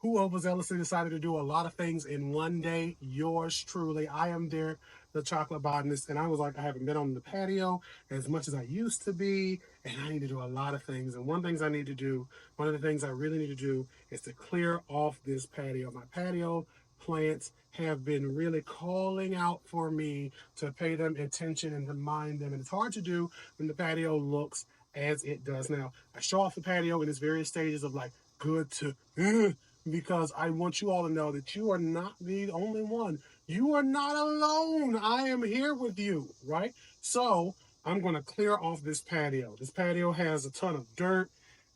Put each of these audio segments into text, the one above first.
who overzealously decided to do a lot of things in one day. Yours truly. I am Derek, the chocolate botanist, and I was like, I haven't been on the patio as much as I used to be, and I need to do a lot of things. And one of the things I really need to do is to clear off this patio. My patio plants have been really calling out for me to pay them attention and to mind them. And it's hard to do when the patio looks as it does now. I show off the patio in its various stages of like good to because I want you all to know that you are not the only one. You are not alone. I am here with you, right? So I'm going to clear off this patio. This patio has a ton of dirt,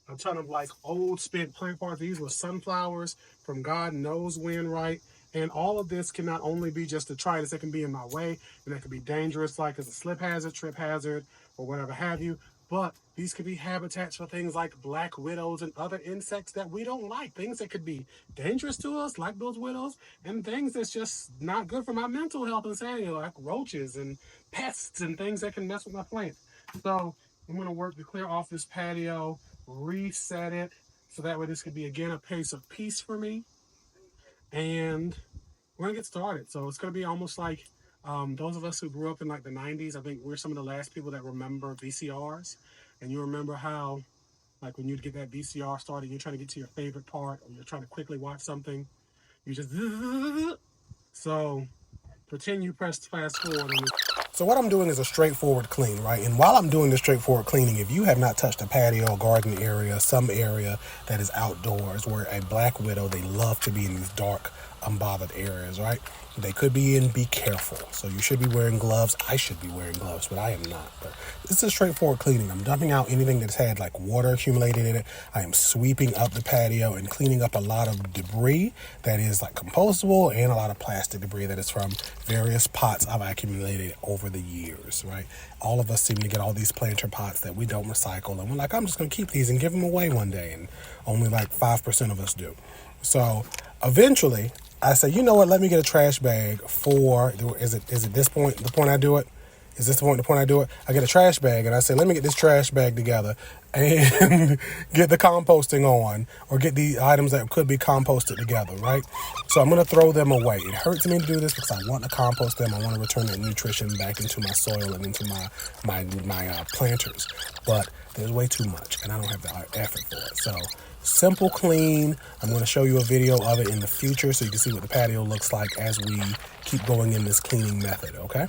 a ton of like old spent plant parts. These were sunflowers from God knows when, right? And all of this can not only be just detritus that can be in my way and that could be dangerous, like as a slip hazard, trip hazard, or whatever have you. But these could be habitats for things like black widows and other insects that we don't like. Things that could be dangerous to us, like those widows, and things that's just not good for my mental health and sanity, like roaches and pests and things that can mess with my plants. So I'm going to work to clear off this patio, reset it, so that way this could be, again, a place of peace for me. And we're going to get started. So it's going to be almost like those of us who grew up in like the 90s, I think we're some of the last people that remember VCRs. And you remember how, like when you'd get that VCR started, you're trying to get to your favorite part, or you're trying to quickly watch something, you just, so pretend you pressed fast forward on this. So what I'm doing is a straightforward clean, right? And while I'm doing the straightforward cleaning, if you have not touched a patio, garden area, some area that is outdoors, where a black widow, they love to be in these dark, unbothered areas, right? They could be in, be careful. So you should be wearing gloves. I should be wearing gloves, but I am not. But this is straightforward cleaning. I'm dumping out anything that's had like water accumulated in it. I am sweeping up the patio and cleaning up a lot of debris that is like compostable and a lot of plastic debris that is from various pots I've accumulated over the years, right? All of us seem to get all these planter pots that we don't recycle. And we're like, I'm just going to keep these and give them away one day. And only like 5% of us do. So eventually I say, you know what, let me get a trash bag for, is it this point, the point I do it? Is this the point I do it? I get a trash bag and I say, let me get this trash bag together and get the composting on, or get the items that could be composted together, right? So I'm going to throw them away. It hurts me to do this because I want to compost them. I want to return that nutrition back into my soil and into my planters. But there's way too much and I don't have the effort for it. So simple clean. I'm going to show you a video of it in the future so you can see what the patio looks like as we keep going in this cleaning method, okay?